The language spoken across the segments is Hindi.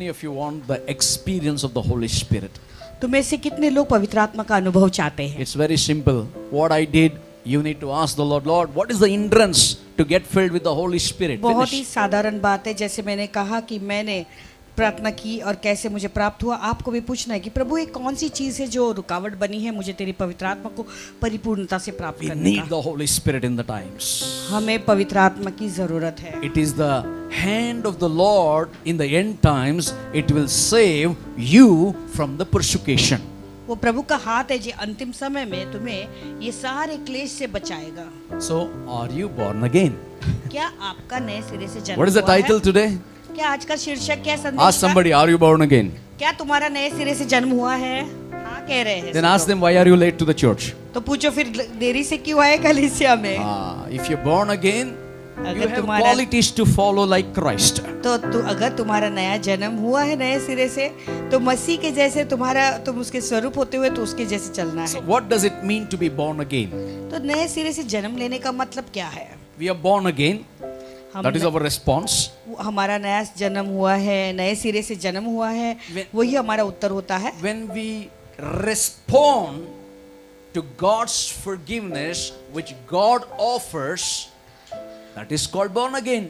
many of you want the experience of the Holy Spirit? तो में से कितने लोग पवित्र आत्मा का अनुभव चाहते हैं? It's very simple. What I did, you need to ask the Lord, Lord, what is the hindrance to get filled with the Holy Spirit? बहुत Finish. ही साधारण बात है, जैसे मैंने कहा कि मैंने प्रार्थना की और कैसे मुझे प्राप्त हुआ। आपको भी पूछना है कि प्रभु एक कौन सी चीज़ है जो रुकावट बनी है मुझे तेरी पवित्र आत्मा को परिपूर्णता से प्राप्त We करने need का। the Holy Spirit in the times. हमें पवित्र आत्मा की ज़रूरत है। It is the hand of the Lord in the end times. It will save you from the persecution. वो प्रभु का हाथ है जो अंतिम समय में तुम्हें ये सारे क्लेश से बचाएगा। So, are you born again? क्या आपका नए सिरे से जन्म What is the हुआ है? title today? क्या आज का शीर्षक क्या संदेश Ask का? somebody, are you born again? क्या तुम्हारा नए सिरे से जन्म हुआ है? हाँ कह रहे हैं। Then सब ask लोग। them, why are you late to the church? तो पूछो फिर देरी से क्यों आए कलीसिया में? If you're born again, you अगर have तुम्हारा qualities to follow like Christ. तो अगर तुम्हारा नया जन्म हुआ है नए सिरे से, तो मसीह के जैसे तुम उसके स्वरूप होते हुए तो उसके जैसे चलना So है। what does it mean to be born again? तो नए सिरे से जन्म लेने का मतलब क्या है? We are born again. हम That is our response. हमारा नया जन्म हुआ है, नए सिरे से जन्म हुआ है, वही हमारा उत्तर होता है। When we respond to God's forgiveness, which God offers, that is called born again.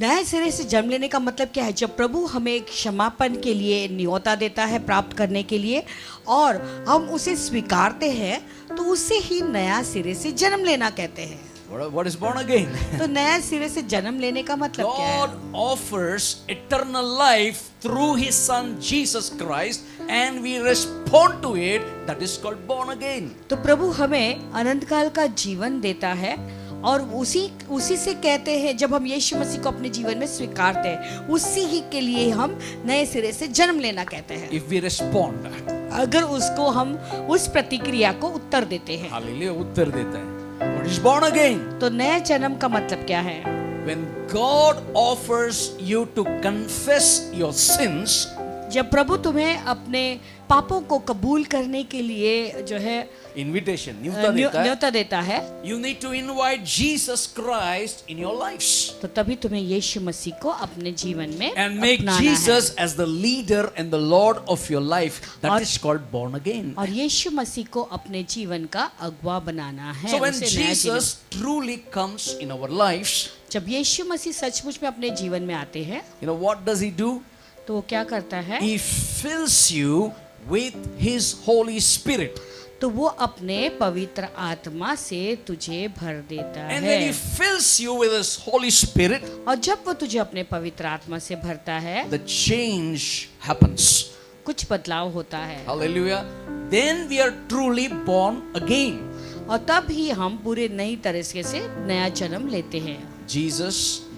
नए सिरे से जन्म लेने का मतलब क्या है? जब प्रभु हमें क्षमापन के लिए न्योता देता है प्राप्त करने के लिए और हम उसे स्वीकारते हैं, तो उसे ही नया सिरे से जन्म लेना कहते हैं। What is born again? तो नया सिरे से जन्म लेने का मतलब क्या है? God offers eternal life through His Son Jesus Christ, and we respond to it. That is called born again. तो प्रभु हमें अनंत काल का जीवन देता है और उसी से कहते हैं, जब हम यीशु मसीह को अपने जीवन में स्वीकारते हैं, उसी ही के लिए हम नए सिरे से जन्म लेना कहते हैं। If we respond, अगर उसको हम उस प्रतिक्रिया को उत्तर देते हैं। Hallelujah, उत्तर देता है। What is born again? तो नए जन्म का मतलब क्या है? When God offers you to confess your sins, जब प्रभु तुम्हें अपने पापों को कबूल करने के लिए जो है invitation, न्योता देता है, न्योता देता है, you need to invite Jesus Christ in your lives तो तभी तुम्हें यीशु मसीह को अपने जीवन में and make अपनाना Jesus as the leader and the Lord of your life. That और- is called born again. है और यीशु मसीह को अपने जीवन का अगुवा बनाना है। So when उसे नया जीवन। Jesus truly comes in our lives, जब यीशु मसीह सचमुच में अपने जीवन में आते हैं, you know what does He do? तो वो क्या करता है? He fills you with His Holy Spirit. तो वो अपने पवित्र आत्मा से तुझे भर देता And when He है fills you with His Holy Spirit, और जब वो तुझे अपने पवित्र आत्मा से भरता है, the change happens. कुछ बदलाव होता है Hallelujah. Then we are truly born again. और तब ही हम पूरे नई तरीके से नया जन्म लेते हैं। Jesus,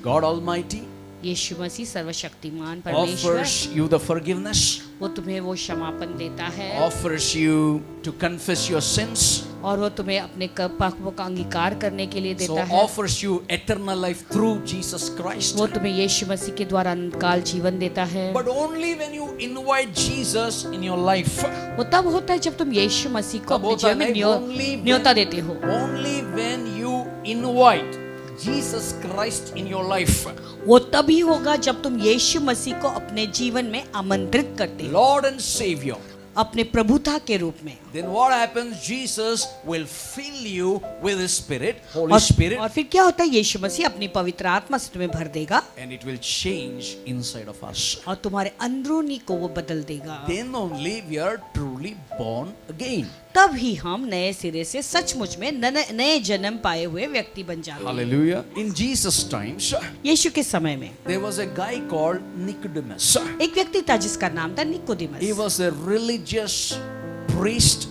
God Almighty, यीशु मसीह सर्वशक्तिमान परमेश्वर, offers you the forgiveness, वो तुम्हें वो क्षमापन देता है offers you to confess your sins, और वो तुम्हें अपने पापों का अंगीकार करने के लिए so देता है। offers you eternal life through Jesus Christ. वो तुम्हें यीशु मसीह के द्वारा अनंतकाल जीवन देता है। But only when you invite Jesus in your life. वो तब होता है जब तुम यीशु मसीह को तब अपने होता जीवन में नहीं, only when- न्योता देते हो। Only when you invite Jesus Christ in your life. वो तभी होगा जब तुम यीशु मसीह को अपने जीवन में आमंत्रित करते हो, Lord and Savior. अपने प्रभुता के रूप में। Then what happens? Jesus will fill you with His Spirit, Holy Spirit, और फिर क्या होता है? यीशु मसीह अपनी पवित्र आत्मा से तुम्हें भर देगा and it will change inside of us. और तुम्हारे अंदरूनी को वो बदल देगा। Then only we are truly born again. तब ही हम नए सिरे से सचमुच में नए जन्म पाए हुए व्यक्ति बन जाते हैं। Hallelujah. In Jesus' times, यीशु के समय में there was a guy called Nicodemus. एक व्यक्ति था जिसका नाम था Nicodemus. He was a religious priest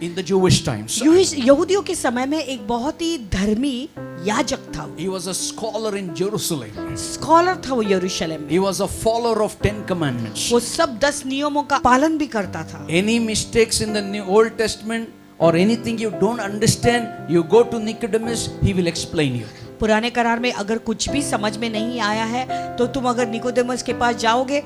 in the Jewish times. यहूदियों के समय में एक बहुत ही धर्मी याजक था वो। He was a scholar in Jerusalem. Scholar था वो यरूशलेम में। He was a follower of 10 commandments. वो सब 10 नियमों का पालन भी करता था। Any mistakes in the Old Testament or anything you don't understand, you go to Nicodemus, he will explain you. पुराने करार में अगर कुछ भी समझ में नहीं आया है तो तुम अगर निकोदेमस के पास जाओगे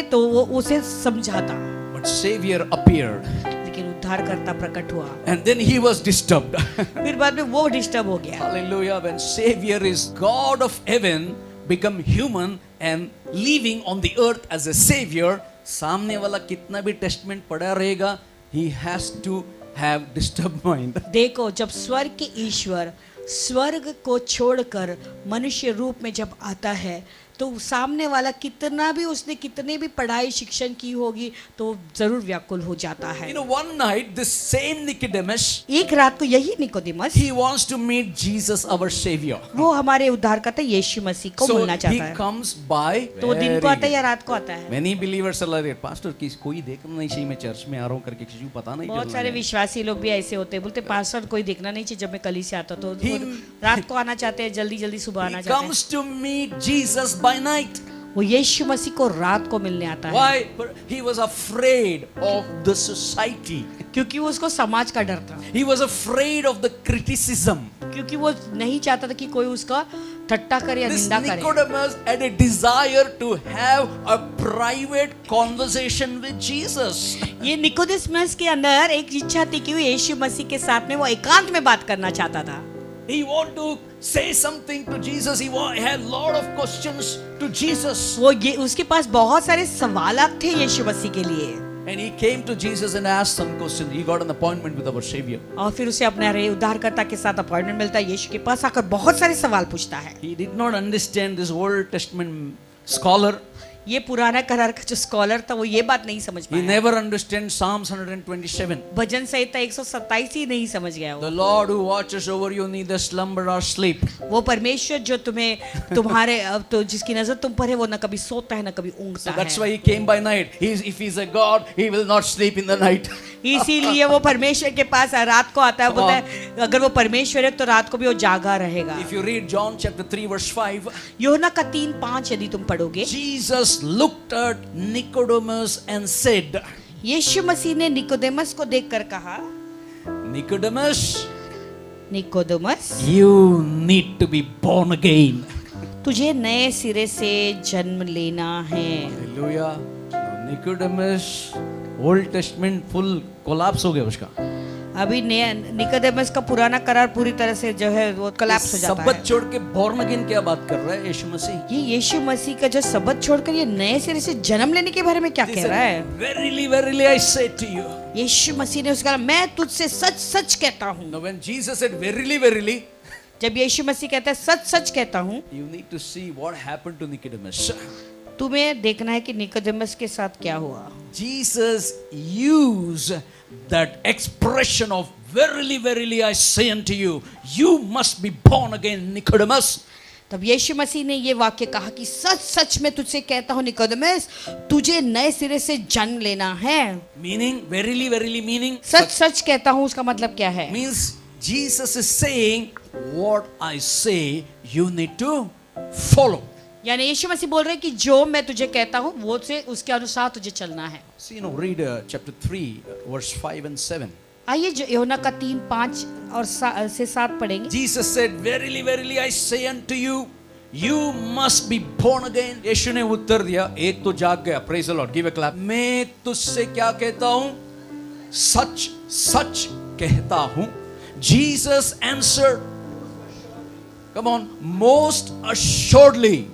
तो वो उसे समझाता। But Savior appeared लेकिन उद्धारकर्ता प्रकट हुआ। and then he was disturbed. फिर बाद में वो डिस्टर्ब हो गया। Hallelujah. When Savior is God of heaven become human and living on the earth as a savior, सामने वाला कितना भी टेस्टमेंट पढ़ा रहेगा, he has to have disturbed mind. देखो, जब स्वर्ग के ईश्वर स्वर्ग को छोड़कर मनुष्य रूप में जब आता है, तो सामने वाला कितना भी उसने कितने भी पढ़ाई शिक्षण की होगी तो जरूर व्याकुल हो जाता है। You know, one night this same Nicodemus, एक रात को यही Nicodemus, he wants to meet Jesus our savior. वो हमारे उद्धारकर्ता यीशु मसीह को So मिलना he चाहता है। comes by. तो वो दिन को आता है या Very रात को आता है? good. Many believers are like that. Pastor, कोई देखना नहीं चाहिए, मैं चर्च में आ रहा हूँ करके किसी को पता नहीं बहुत चलना सारे है। विश्वासी लोग भी ऐसे होते हैं, बोलते पास्टर कोई देखना नहीं चाहिए जब मैं कली से आता, तो He- वो रात को आना चाहते हैं, जल्दी जल्दी सुबह आना He चाहते हैं। comes to meet Jesus by night. वो यीशु मसीह को रात को मिलने आता है। Why? He was afraid of the society. क्योंकि वो उसको समाज का डर था, He was afraid of the criticism. क्योंकि वो नहीं चाहता था कि कोई उसका ठट्टा करे या This निंदा करे। Nicodemus had a desire to have a private conversation with Jesus. ये निकोदेमस के अंदर एक इच्छा थी कि वो यीशु मसीह के साथ में वो एकांत में बात करना चाहता था। He wanted to say something to Jesus. Had a lot of questions to Jesus. वो ये उसके पास बहुत सारे सवालात थे यीशु मसीह के लिए। And he came to Jesus and asked some questions. He got an appointment with our Savior. और फिर उसे अपने उद्धारकर्ता के साथ अपॉइंटमेंट मिलता है, यीशु के पास आकर बहुत सारे सवाल पूछता है। He did not understand this Old Testament scholar. ये पुराना करार का जो स्कॉलर था वो ये बात नहीं समझ He पाया। never understand Psalms 127. भजन संहिता 127 ही नहीं समझ गया The वो। Lord who watches over you neither slumber or sleep. वो परमेश्वर जो तुम्हें तुम्हारे तो जिसकी नजर तुम पर है वो न कभी सोता है न कभी So ऊँघता that's है। why he came by night. If he's a God, he will not sleep in the night. इसीलिए वो परमेश्वर के पास रात को आता है, Come बोलता है अगर वो परमेश्वर है तो रात को भी वो जागा रहेगा। If you read John chapter 3 verse 5, यूहन्ना का 3:5 यदि तुम पढ़ोगे, Jesus looked at Nicodemus and said, यीशु मसीह ने निकोदेमस को देखकर कहा, Nicodemus, Nicodemus, you need to be born again. तुझे नए सिरे से जन्म लेना है। Hallelujah. Now, Nicodemus, Old Testament full collapse हो गया उसका। अभी निकोदेमस का पुराना करार पूरी तरह से जो है वो कोलैप्स हो जाता सबत है। छोड़ के born again क्या बात कर रहा है यीशु मसीह? ये यीशु मसीह का जो सबत छोड़कर ये नए सिरे से जन्म लेने के बारे में क्या He कह रहा है? said, Verily, verily, I say to you. यीशु मसीह ने उसका कहा, मैं तुझसे सच सच कहता हूँ। Now when Jesus said, Verily, verily, जब यीशु मसीह कहता है सच सच कहता हूँ, you need to see what happened to Nicodemus. तुम्हें देखना है कि निकोदेमस के साथ क्या हुआ। Jesus used that expression of verily, verily, I say unto you, you must be born again, Nicodemus. तब यीशु मसीह ने ये वाक्य कहा कि सच सच मैं तुझसे कहता हूँ निकोदेमस, तुझे नए सिरे से जन्म लेना है। Meaning, verily, verily, meaning, सच सच कहता हूँ उसका मतलब क्या है? means Jesus is saying, what I say, you need to follow. यानी यीशु मसीह बोल रहे हैं कि जो मैं तुझे कहता हूँ वो से उसके अनुसार तुझे चलना है। See, read chapter 3, verse 5 and 7. आइए जो यूहन्ना का 3:5 और 7 पढ़ेंगे। Jesus said, Verily, verily, I say unto you, you must be born again. यीशु ने उत्तर दिया, एक तो जाग गया, praise the Lord, give a clap. मैं तुझसे क्या कहता हूँ? सच सच कहता हूँ. Jesus answered, come on, most assuredly,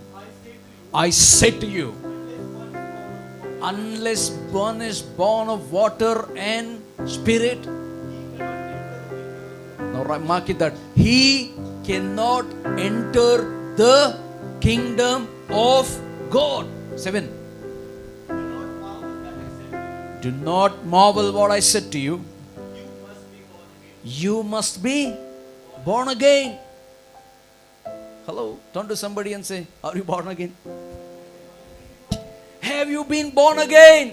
I say to you, unless one is born of water and spirit, now mark it that he cannot enter the kingdom of God. 7. Do not marvel what I said to you. You must be born again. Hello, turn to somebody and say, are you born again? Have you been born again?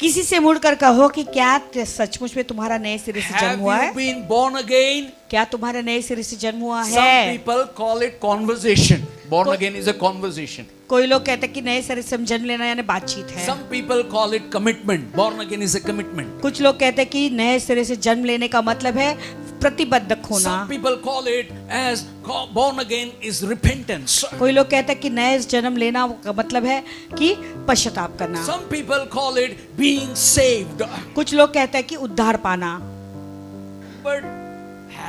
किसी से मुड़कर कहो कि क्या सचमुच में तुम्हारा नए सिरे से जन्म Have हुआ you है? been born again? क्या तुम्हारा नए सिरे से जन्म हुआ Some है? people call it conversation. Born again is a conversation. कोई लोग कहते हैं कि नए सिरे से जन्म लेना यानी बातचीत है। Some people call it commitment. Born again is a commitment. कुछ लोग कहते हैं कि नए सिरे से जन्म लेने का मतलब है प्रतिबद्धक होना। Some people call it as born again is repentance. कोई लोग कहते हैं कि नए जन्म लेना का मतलब है कि पश्चाताप करना। Some people call it being saved. कुछ लोग कहते हैं कि उद्धार पाना। But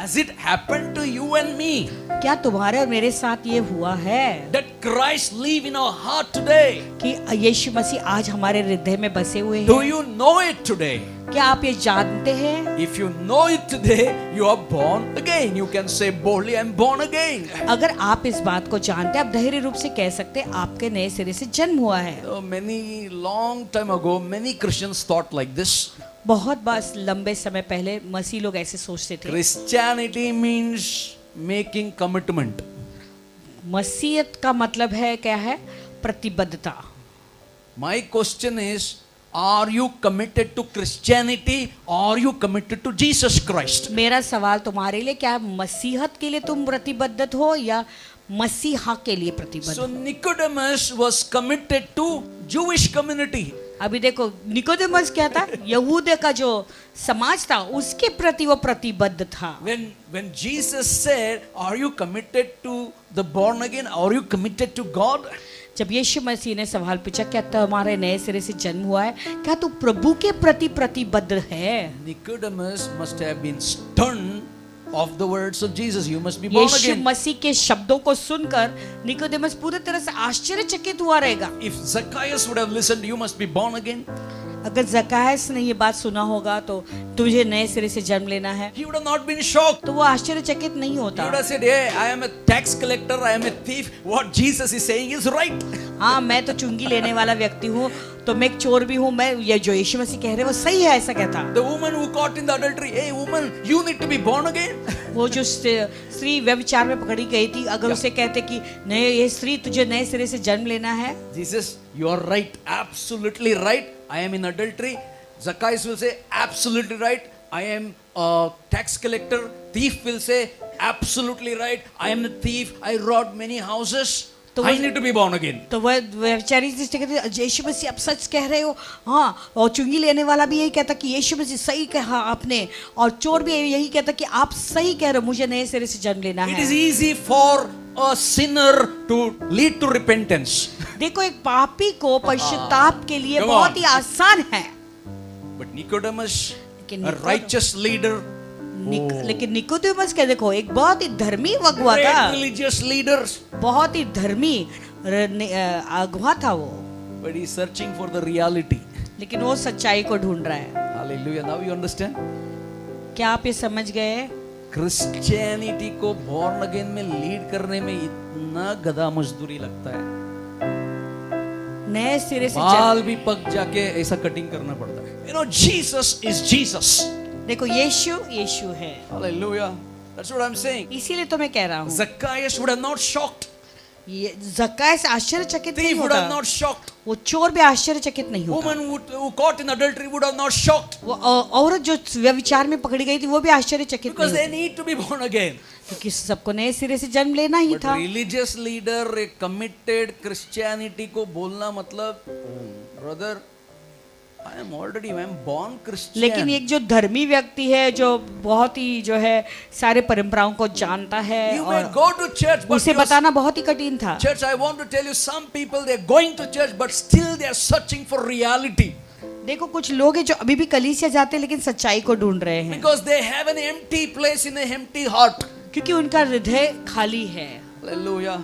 Has it happened to you and me क्या तुम्हारे और मेरे साथ ये हुआ है that Christ live in our heart today? कि यीशु मसीह आज हमारे हृदय में बसे हुए Do हैं? you know it today? क्या आप ये जानते हैं? If you know it today, you are born again. You can say boldly, I'm born again. अगर आप इस बात को जानते हैं, आप धैर्य रूप से कह सकते हैं आपके नए सिरे से जन्म हुआ है। So many long time ago, many Christians thought like this. बहुत बार लंबे समय पहले मसीह लोग ऐसे सोचते थे। Christianity means making commitment. मसीहत का मतलब है क्या है? प्रतिबद्धता। My question is, are you committed to Christianity or are you committed to Jesus Christ? मेरा सवाल तुम्हारे लिए क्या है? मसीहत के लिए तुम प्रतिबद्ध हो या मसीहा के लिए प्रतिबद्ध? So Nicodemus was committed to Jewish community. अभी देखो निकोदेमस क्या था? यहूद का जो समाज था उसके प्रति वो प्रतिबद्ध था। When Jesus said, are you committed to the born again? Are you committed to God? जब यीशु मसीह ने सवाल पूछा क्या तुम्हारे नए सिरे से जन्म हुआ है, क्या तू प्रभु के प्रति प्रतिबद्ध है? Nicodemus must have been stunned of the words of Jesus. You must be born Yeshu again. मसीह के शब्दों को सुनकर निकोदेमस पूरी तरह से आश्चर्यचकित हुआ रहेगा। If Zacchaeus would have listened, you must be born again. अगर जकायस ने ये बात सुना होगा तो तुझे नए सिरे से जन्म लेना है, He would have not been shocked. तो वो आश्चर्यचकित नहीं He होता। would have said, hey, I am a tax collector, I am a thief. What Jesus is saying is right. हाँ, मैं तो चुंगी लेने वाला व्यक्ति हूँ, तो मैं एक चोर भी हूँ, मैं ये जो यीशु मसीह कह रहे हैं वो सही है, ऐसा कहता। The woman who caught in the adultery, hey woman, you need to be born again. वो जो स्त्री व्यभिचार में पकड़ी गई थी, अगर उसे कहते कि नए ये स्त्री तुझे नए सिरे से जन्म लेना है, Jesus, you are right, absolutely right. I am in adultery. Zacchaeus will say, absolutely right. I am a tax collector. Thief will say, absolutely right. I am a thief. I robbed many houses. तो I need to be born again. तो वह व्यभिचारी से कहते यीशु मसीह आप सच कह रहे हो। हाँ, और चुंगी लेने वाला भी यही कहता कि यीशु मसीह सही कहा आपने, और चोर भी यही कहता कि आप सही कह रहे हो, मुझे नए सिरे से जन्म लेना It है। is easy for a sinner to lead to repentance. देखो एक पापी को पश्चाताप के लिए Come बहुत on. ही आसान है, But Nicodemus, लेकिन a righteous leader, लेकिन निकोदेमस के देखो एक बहुत ही धर्मी अगुवा था, great religious leaders, बहुत ही धर्मी अगुवा था वो, but he's searching for the reality. लेकिन वो सच्चाई को ढूंढ रहा है। Hallelujah. Now you understand? क्या आप ये समझ गए? क्रिश्चियनिटी को बॉर्न अगेन में लीड करने में इतना गधा मजदूरी लगता है, नए सिरे से बाल भी पक जाके ऐसा कटिंग करना पड़ता है। You know, Jesus is Jesus. देखो यीशु यीशु है, Hallelujah. That's what I'm saying. इसीलिए तो मैं कह रहा हूँ Zacchaeus would have not shocked. ये जक्कायस आश्चर्यचकित नहीं Thief would होता, have not shocked. वो चोर भी आश्चर्यचकित नहीं होता, Woman who caught in adultery would have not shocked. वो औरत जो व्यभिचार में पकड़ी गई थी वो भी आश्चर्यचकित Because नहीं they need to be born again. होती, क्योंकि सबको नए सिरे से जन्म लेना ही But था। religious leader, एक committed Christianity को बोलना मतलब, brother, I am born Christian. लेकिन एक जो धर्मी व्यक्ति है, जो बहुत ही जो है सारे परंपराओं को जानता है, You may और go to church, but उसे your बताना बहुत ही कठिन था। church, I want to tell you, some people they're going to church, but still they are searching for reality देखो कुछ लोग हैं जो अभी भी कलीसिया जाते हैं लेकिन सच्चाई को ढूंढ रहे हैं, because they have an empty place in an empty heart. क्योंकि उनका हृदय खाली है। Hallelujah.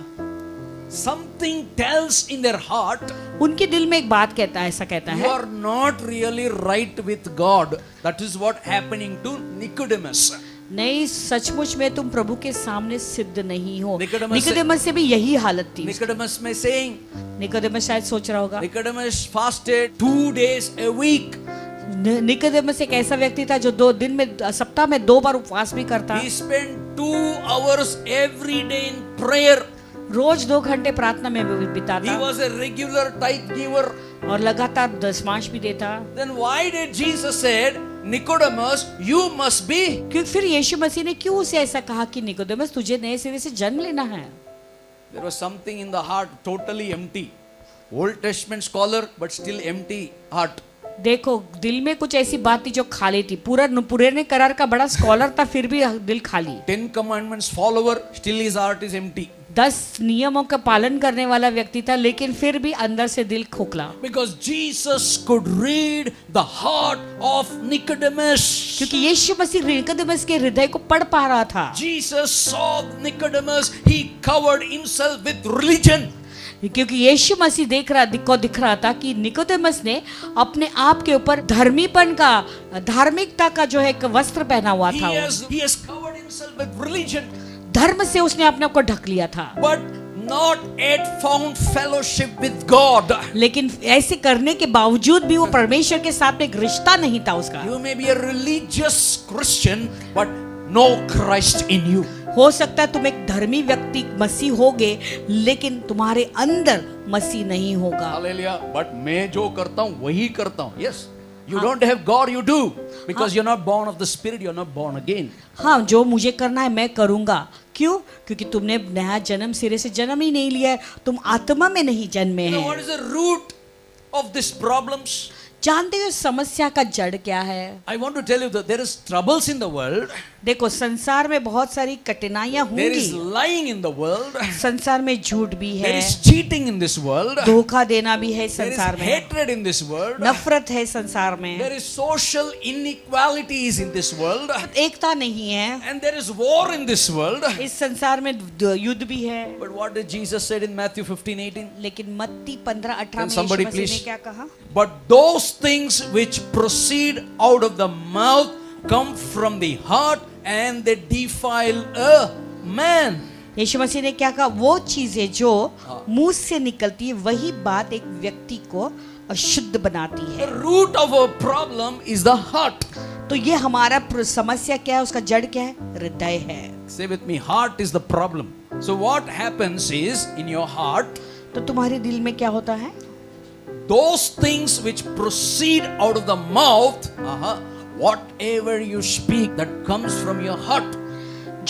Something tells in their heart, उनके दिल में एक बात कहता है, ऐसा कहता you है are not really right with God. That is what happening to Nicodemus. नहीं, सचमुच में तुम प्रभु के सामने सिद्ध नहीं हो। निकोदेमस से- निकोदेमस से भी यही हालत थी। Nicodemus may saying, निकोदेमस शायद सोच रहा होगा, Nicodemus fasted 2 days a week. Nicodemus एक ऐसा व्यक्ति था जो 2 दिन में, सप्ताह में 2 बार उपवास भी करता, He spent 2 hours every day in prayer. रोज 2 घंटे प्रार्थना में बिताता, He was a regular tithe giver. और लगातार दशमांश भी देता। Then why did Jesus said, Nicodemus, you must be? क्योंकि फिर यीशु मसीह ने क्यों उसे ऐसा कहा कि निकोदेमस तुझे नए सिरे से जन्म लेना है? There was something in the heart totally empty. Old Testament scholar, but still empty heart. देखो दिल में कुछ ऐसी बात थी जो खाली थी, पुराने करार का बड़ा स्कॉलर था फिर भी दिल खाली। 10 commandments follower, still his heart is empty. 10 नियमों का पालन करने वाला व्यक्ति था, लेकिन फिर भी अंदर से दिल खोखला। Because Jesus could read the heart of Nicodemus. क्योंकि यीशु मसीह निकोदेमस के हृदय को पढ़ पा रहा था। Jesus saw Nicodemus, he covered himself with religion. क्योंकि यीशु मसीह दिख रहा था कि निकोदेमस ने अपने आप के ऊपर धर्मीपन का, धार्मिकता का जो है एक वस्त्र पहना हुआ था। He has covered himself with religion. धर्म से उसने अपने आप को ढक लिया था, But not yet found fellowship with God. लेकिन ऐसे करने के बावजूद भी वो परमेश्वर के साथ एक रिश्ता नहीं था उसका। You may be a religious Christian, but no Christ in you. हो सकता है तुम एक धर्मी व्यक्ति मसीह होगे, लेकिन तुम्हारे अंदर मसीह नहीं होगा। Hallelujah. But मैं जो करता हूँ वही करता हूँ. Yes. You don't have God, you do. Because you're not born of the Spirit, you're not born again. हाँ, जो मुझे करना है मैं करूंगा। क्यों? क्योंकि तुमने नया जन्म, सिरे से जन्म ही नहीं लिया है, तुम आत्मा में नहीं जन्मे You know हैं। what is the root of these problems? जानते हो समस्या का जड़ क्या है? I want to tell you that there is troubles in the world. देखो, संसार में बहुत सारी कठिनाइयां There is होंगी। lying in the world. संसार में झूठ भी There है, is cheating in this world. धोखा देना भी है There is संसार में, hatred in this world. नफरत है संसार में, There is social inequalities in this world. एकता नहीं है, And there is war in this world. इस संसार में युद्ध भी है। But what did Jesus said in Matthew 15:18? लेकिन मत्ती 15:18 में somebody यीशु मसीह please? ने क्या कहा? But those things which proceed out of the mouth come from the heart and they defile a man. यीशु मसीह ने क्या कहा? वो चीजें जो मुंह से निकलती है वही बात एक व्यक्ति को अशुद्ध बनाती The है। root of our problem is the heart. तो ये हमारा समस्या क्या है? उसका जड़ क्या है? हृदय है। Say with me, heart is the problem. So what happens is in your heart, तो तुम्हारे दिल में क्या होता है? those things which proceed out of the mouth, whatever you speak that comes from your heart.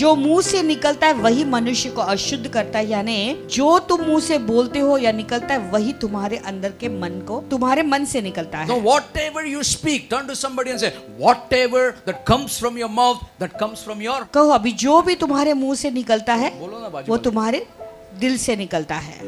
जो मुंह से निकलता है वही मनुष्य को अशुद्ध करता है, यानी जो तुम मुंह से बोलते हो या निकलता है वही तुम्हारे अंदर के मन को, तुम्हारे मन से निकलता Now है। whatever you speak, turn to somebody and say, whatever that comes from your mouth, that comes from your. कहो, अभी जो भी तुम्हारे मुंह से निकलता है बोलो ना बाजू वो वाले। तुम्हारे दिल से निकलता है।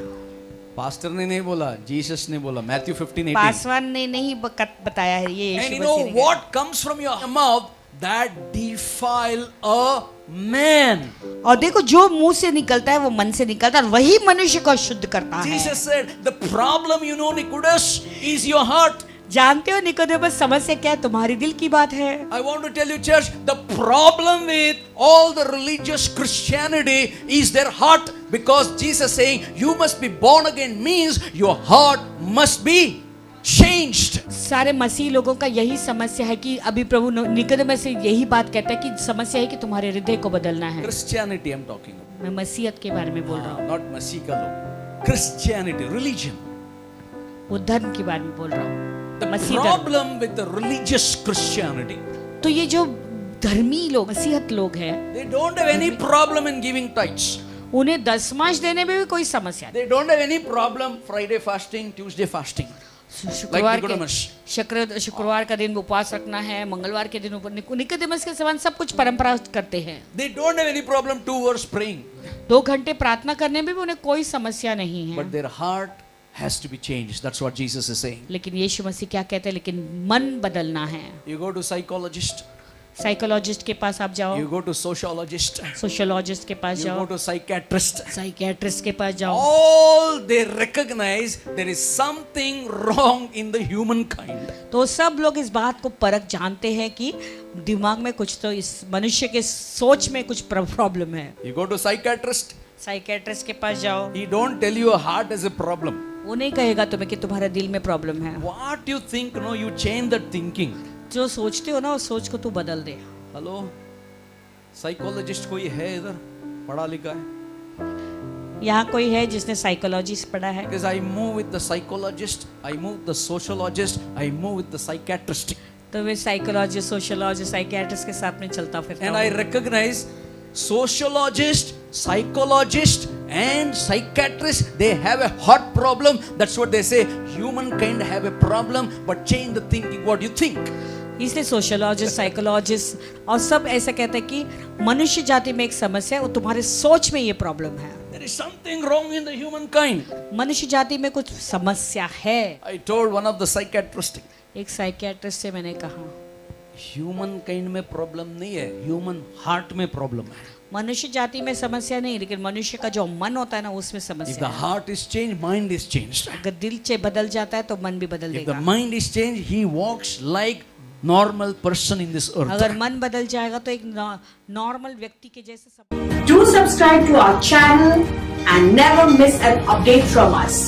पास्टर ने नहीं बोला, जीसस ने बोला, Matthew 15:18. पासवान ने नहीं बताया है, ये And यीशु you know मसीह ने कहा। what comes from your mouth that defile a man. और देखो, जो मुंह से निकलता है वो मन से निकलता है, वही मनुष्य को शुद्ध करता है। Jesus said, the problem, you know, Nicodemus, is your heart. जानते हो निकोदेमस, समस्या क्या है? तुम्हारी दिल की बात है। I want to tell you, church, the problem with all the religious Christianity is their heart, because Jesus saying you must be born again means your heart must be changed. सारे मसीह लोगों का यही समस्या है कि अभी प्रभु निकोदेमस से यही बात कहता है कि समस्या है कि तुम्हारे हृदय को बदलना है। Christianity I'm talking about. मैं मसीहत के बारे में बोल रहा हूँ, Not मसीह का लोग. Christianity, religion. वो धर्म के बारे में बोल रहा हूँ, The मसीह धर्म। problem with the religious Christianity, तो ये जो धर्मी लोग, मसीहत लोग हैं, they don't have any problem in giving tithes. उन्हें दशमांश देने में भी कोई समस्या नहीं। They don't have any problem Friday fasting, Tuesday fasting. शुक्रवार Like Nicodemus. के शुक्रवार का दिन उपवास रखना है, मंगलवार के दिन निकोदेमस के समान सब कुछ परंपरा करते हैं। They don't have any problem 2 hours praying. 2 घंटे प्रार्थना करने में भी उन्हें कोई समस्या नहीं है। But their heart has to be changed. That's what Jesus is saying. लेकिन यीशु मसीह क्या कहते हैं? लेकिन मन बदलना है। You go to psychologist, psychologist के पास आप जाओ, you go to sociologist, sociologist के पास you जाओ, go to psychiatrist. साइकियाट्रिस्ट के पास जाओ, All they recognize there is something wrong in the humankind. तो सब लोग इस बात को परख जानते हैं कि दिमाग में कुछ तो, इस मनुष्य के सोच में कुछ प्रॉब्लम है। You go to psychiatrist, psychiatrist के पास जाओ, he don't tell you a heart is a problem. वो नहीं कहेगा तुम्हें कि तुम्हारे दिल में प्रॉब्लम है। What you think, no, you change that thinking. जो सोचते हो ना, उस सोच को तू बदल दे। हेलो, साइकोलॉजिस्ट कोई है इधर, पढ़ा लिखा है? यहाँ कोई है जिसने साइकोलॉजी पढ़ा है? Because I move with the psychologist, I move with the sociologist, I move with the psychiatrist. तो मैं साइकोलॉजिस्ट, सोशियोलॉजिस्ट, साइकियाट्रिस्ट के साथ में चलता फिरता And I हूँ। recognize sociologist, psychologist and psychiatrist, they have a heart problem. That's what they say. Humankind have a problem, but change the thinking. What do you think? इसलिए सोशियोलॉजिस्ट, साइकोलॉजिस्ट और सब ऐसा कहते हैं कि मनुष्य जाति में एक समस्या है, वो तुम्हारे सोच में ये प्रॉब्लम है। There There is something wrong in the humankind. मनुष्य जाति में कुछ समस्या है। I told one of the psychiatrists, एक साइकियाट्रिस्ट से मैंने कहा, ह्यूमन काइंड में प्रॉब्लम नहीं है, ह्यूमन हार्ट में प्रॉब्लम है। मनुष्य जाति में समस्या नहीं, लेकिन मनुष्य का जो मन होता है ना, उसमें If समस्या the है। heart is changed, mind is changed. अगर दिल से बदल जाता है तो मन भी बदल If the देगा। mind is changed, he walks like normal person in this earth. अगर मन बदल जाएगा तो एक नॉर्मल व्यक्ति के जैसे सब। Do subscribe to our channel and never miss an update from us.